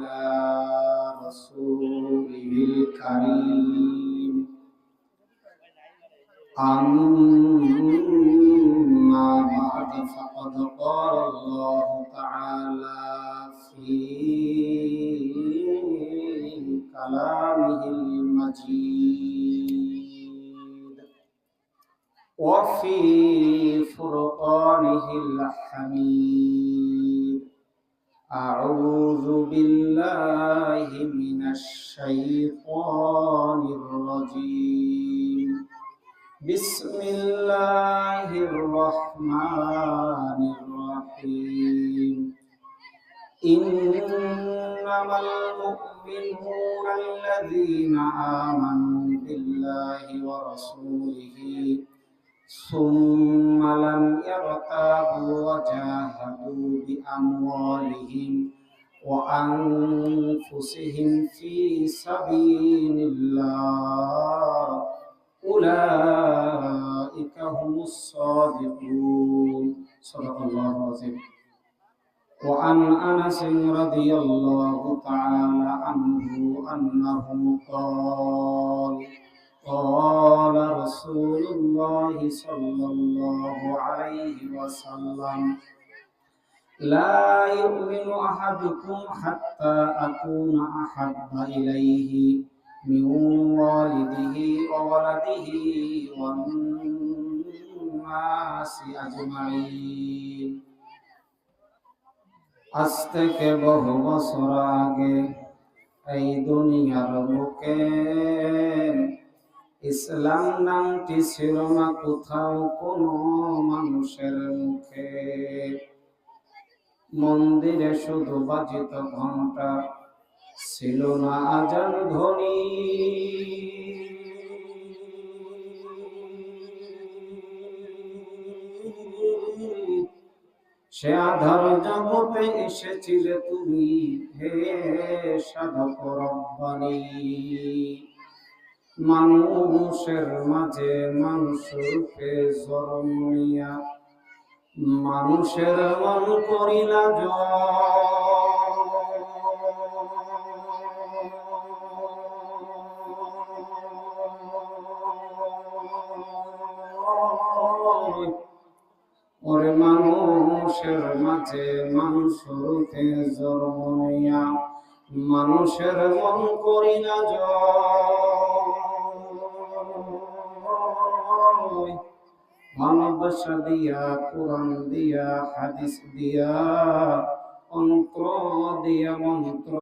على رسوله الكريم أما بعد فقد قال الله تعالى في كلامه المجيد وفي فرقانه الحميد أعوذ بالله من الشيطان الرجيم بسم الله الرحمن الرحيم إنما المؤمنون الذين آمنوا بالله ورسوله ثم لم يرتابوا وجاهدوا بأموالهم وأنفسهم في سبيل الله أولئك هم الصادقون صدق الله العظيم. وعن أنس رضي الله تعالى عنه أنه قال قال رسول الله صلى الله عليه وسلم لا يؤمن أحدكم حتى أكون أحب إليه من والده وولده والناس أجمعين। আজ থেকে বহু বছর আগে এই দুনিয়ার বুকে ইসলাম নামটি ছিল না কোথাও কোনো মানুষের মুখে। মন্দিরে শুধু বাজিত ঘন্টা, ছিল না আজান ধ্বনি। সে আধার জগতে এসেছিলে তুমি, হে সাধক রব্বানী। মানুষের মাঝে মানুষকে জন্ম নিয়া মানুষের মন করিলা ওরে মানুষের মাঝে মানুষকে জন্ম নিয়া মানুষের মন করিলা ভালোবাসা দিয়া, কোরআন দিয়া, হাদিস দিয়া, অন্তর দিয়া মন্ত্র